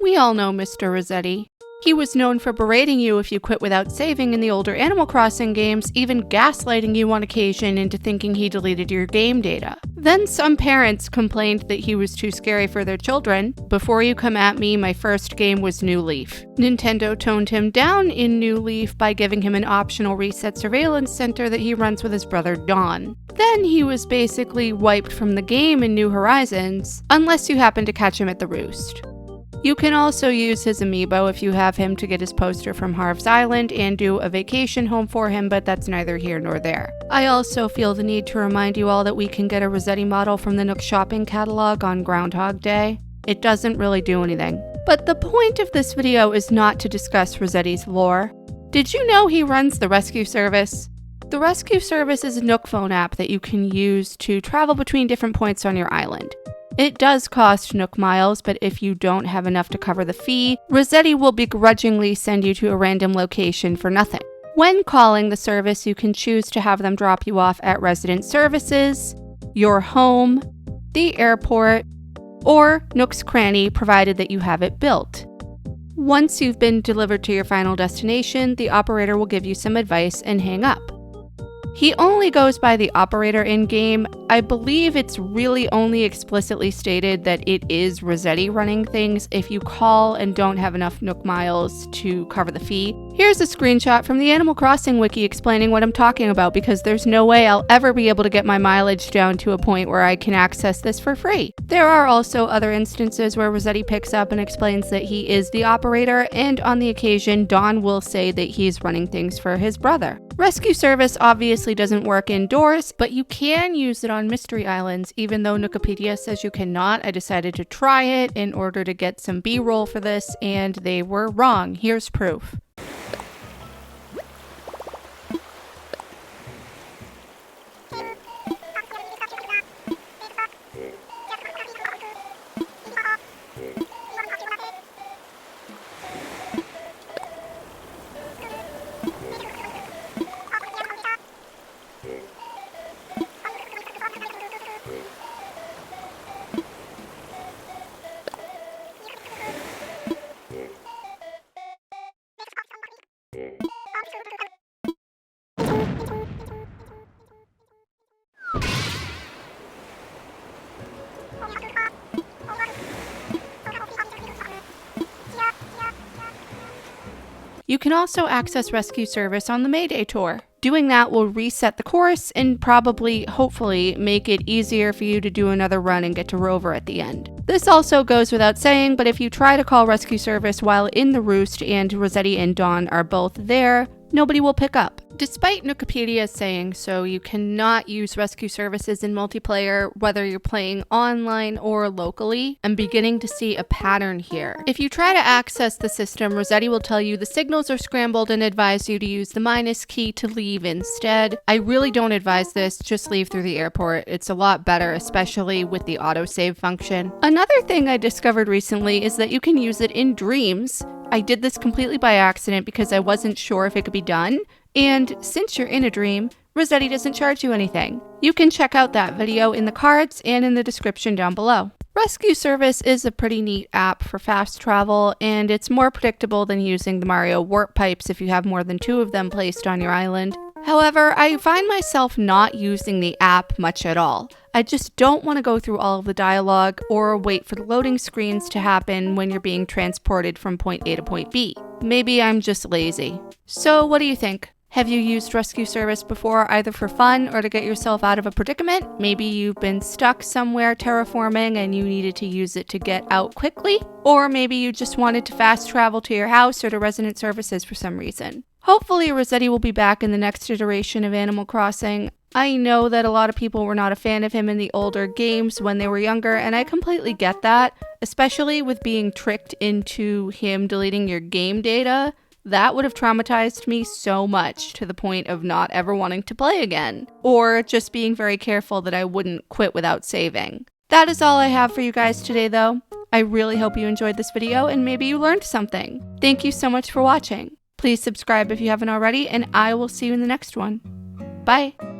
We all know Mr. Rossetti. He was known for berating you if you quit without saving in the older Animal Crossing games, even gaslighting you on occasion into thinking he deleted your game data. Then some parents complained that he was too scary for their children. Before you come at me, my first game was New Leaf. Nintendo toned him down in New Leaf by giving him an optional reset surveillance center that he runs with his brother Don. Then he was basically wiped from the game in New Horizons, unless you happen to catch him at the Roost. You can also use his amiibo if you have him to get his poster from Harv's Island and do a vacation home for him, but that's neither here nor there. I also feel the need to remind you all that we can get a Rossetti model from the Nook shopping catalog on Groundhog Day. It doesn't really do anything. But the point of this video is not to discuss Rossetti's lore. Did you know he runs the Rescue Service? The Rescue Service is a Nook phone app that you can use to travel between different points on your island. It does cost Nook miles, but if you don't have enough to cover the fee, Rossetti will begrudgingly send you to a random location for nothing. When calling the service, you can choose to have them drop you off at resident services, your home, the airport, or Nook's Cranny, provided that you have it built. Once you've been delivered to your final destination, the operator will give you some advice and hang up. He only goes by the operator in-game. I believe it's really only explicitly stated that it is Rossetti running things if you call and don't have enough Nook miles to cover the fee. Here's a screenshot from the Animal Crossing wiki explaining what I'm talking about, because there's no way I'll ever be able to get my mileage down to a point where I can access this for free. There are also other instances where Rossetti picks up and explains that he is the operator, and on the occasion, Don will say that he's running things for his brother. Rescue Service obviously doesn't work indoors, but you can use it on Mystery Islands. Even though Nookopedia says you cannot, I decided to try it in order to get some B-roll for this, and they were wrong. Here's proof. You can also access Rescue Service on the Mayday Tour. Doing that will reset the course and probably, hopefully, make it easier for you to do another run and get to Rover at the end. This also goes without saying, but if you try to call Rescue Service while in the Roost and Rossetti and Don are both there, nobody will pick up. Despite Nookopedia saying so, you cannot use rescue services in multiplayer, whether you're playing online or locally. I'm beginning to see a pattern here. If you try to access the system, Rossetti will tell you the signals are scrambled and advise you to use the minus key to leave instead. I really don't advise this, just leave through the airport. It's a lot better, especially with the autosave function. Another thing I discovered recently is that you can use it in dreams. I did this completely by accident because I wasn't sure if it could be done. And since you're in a dream, Rossetti doesn't charge you anything. You can check out that video in the cards and in the description down below. Rescue Service is a pretty neat app for fast travel, and it's more predictable than using the Mario warp pipes if you have more than 2 of them placed on your island. However, I find myself not using the app much at all. I just don't want to go through all of the dialogue or wait for the loading screens to happen when you're being transported from point A to point B. Maybe I'm just lazy. So what do you think? Have you used Rescue Service before, either for fun or to get yourself out of a predicament? Maybe you've been stuck somewhere terraforming and you needed to use it to get out quickly? Or maybe you just wanted to fast travel to your house or to resident services for some reason. Hopefully Rossetti will be back in the next iteration of Animal Crossing. I know that a lot of people were not a fan of him in the older games when they were younger, and I completely get that, especially with being tricked into him deleting your game data. That would have traumatized me so much to the point of not ever wanting to play again, or just being very careful that I wouldn't quit without saving. That is all I have for you guys today though. I really hope you enjoyed this video and maybe you learned something. Thank you so much for watching. Please subscribe if you haven't already, and I will see you in the next one. Bye!